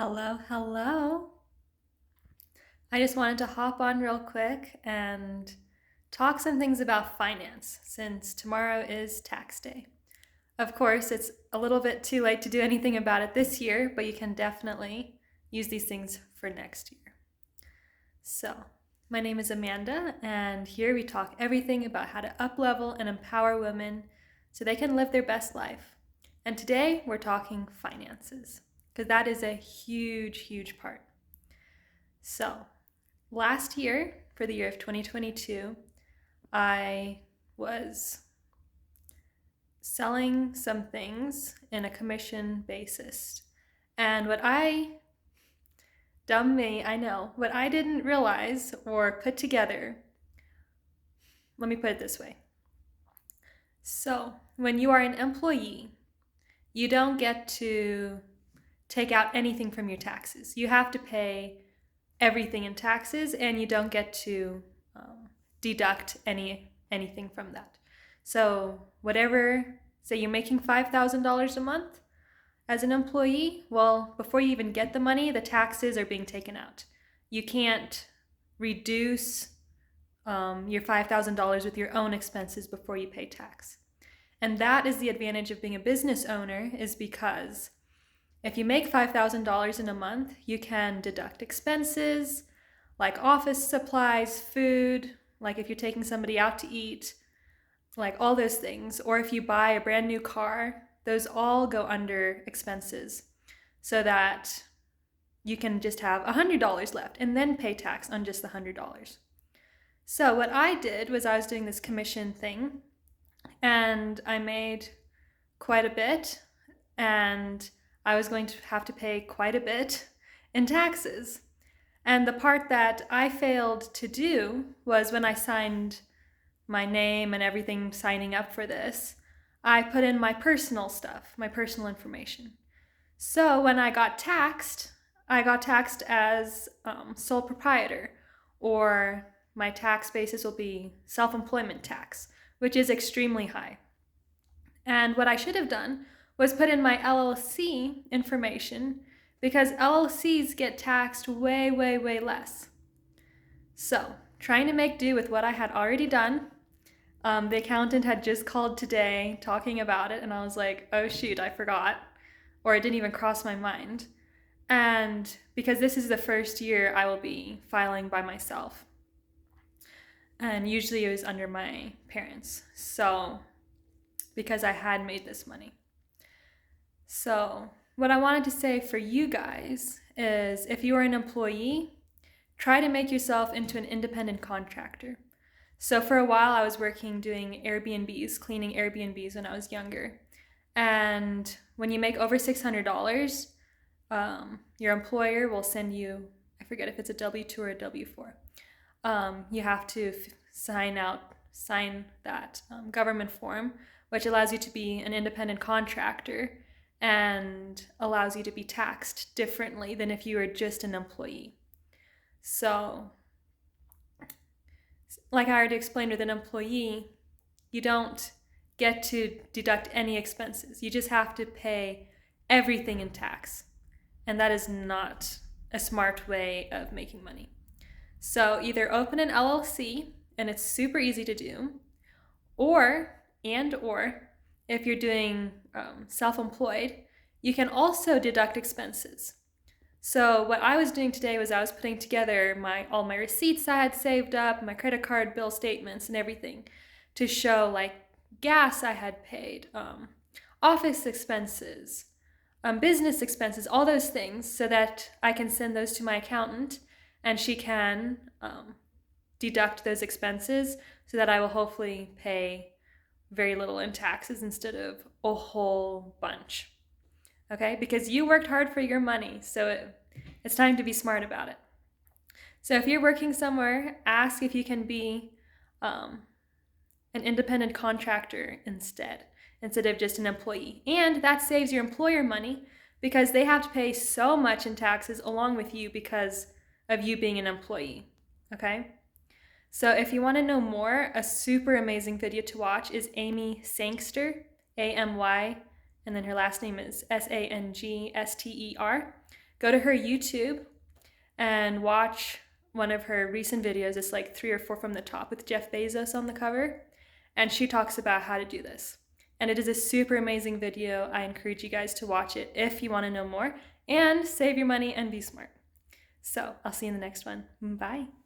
Hello, hello. I just wanted to hop on real quick and talk some things about finance since tomorrow is tax day. Of course, it's a little bit too late to do anything about it this year, but you can definitely use these things for next year. So, my name is Amanda, and here we talk everything about how to uplevel and empower women so they can live their best life. And today we're talking finances, because that is a huge, huge part. So, last year, for the year of 2022, I was selling some things in a commission basis. And dumb me, I know, what I didn't realize or put together, let me put it this way. So, when you are an employee, you don't get to take out anything from your taxes. You have to pay everything in taxes, and you don't get to deduct anything from that. So whatever, say you're making $5,000 a month as an employee, well, before you even get the money, the taxes are being taken out. You can't reduce your $5,000 with your own expenses before you pay tax. And that is the advantage of being a business owner, is because if you make $5,000 in a month, you can deduct expenses like office supplies, food, like if you're taking somebody out to eat, like all those things. Or if you buy a brand new car, those all go under expenses so that you can just have $100 left and then pay tax on just the $100. So what I did was I was doing this commission thing, and I made quite a bit, and I was going to have to pay quite a bit in taxes. And the part that I failed to do was when I signed my name and everything signing up for this, I put in my personal stuff, my personal information. So when I got taxed as sole proprietor, or my tax basis will be self-employment tax, which is extremely high. And what I should have done was put in my LLC information, because LLCs get taxed way, way, way less. So, trying to make do with what I had already done. The accountant had just called today talking about it, and I was like, oh shoot, I forgot. Or it didn't even cross my mind. And because this is the first year I will be filing by myself. And usually it was under my parents. So, because I had made this money. So, what I wanted to say for you guys is, if you are an employee, try to make yourself into an independent contractor. So for a while I was working doing Airbnbs, cleaning Airbnbs when I was younger. And when you make over $600, your employer will send you, I forget if it's a W-2 or a W-4. You have to sign that government form, which allows you to be an independent contractor and allows you to be taxed differently than if you were just an employee. So, like I already explained, with an employee, you don't get to deduct any expenses. You just have to pay everything in tax. And that is not a smart way of making money. So either open an LLC, and it's super easy to do, or if you're doing self-employed, you can also deduct expenses. So what I was doing today was I was putting together all my receipts I had saved up, my credit card bill statements and everything, to show like gas I had paid, office expenses, business expenses, all those things, so that I can send those to my accountant and she can deduct those expenses, so that I will hopefully pay very little in taxes instead of a whole bunch. Okay? Because you worked hard for your money, so it's time to be smart about it. So if you're working somewhere, ask if you can be an independent contractor instead of just an employee. And that saves your employer money, because they have to pay so much in taxes along with you because of you being an employee. Okay? So if you want to know more, a super amazing video to watch is Amy Sangster, Amy, and then her last name is Sangster. go to her YouTube and watch one of her recent videos. It's like 3 or 4 from the top with Jeff Bezos on the cover. And she talks about how to do this. And it is a super amazing video. I encourage you guys to watch it if you want to know more and save your money and be smart. So I'll see you in the next one. Bye.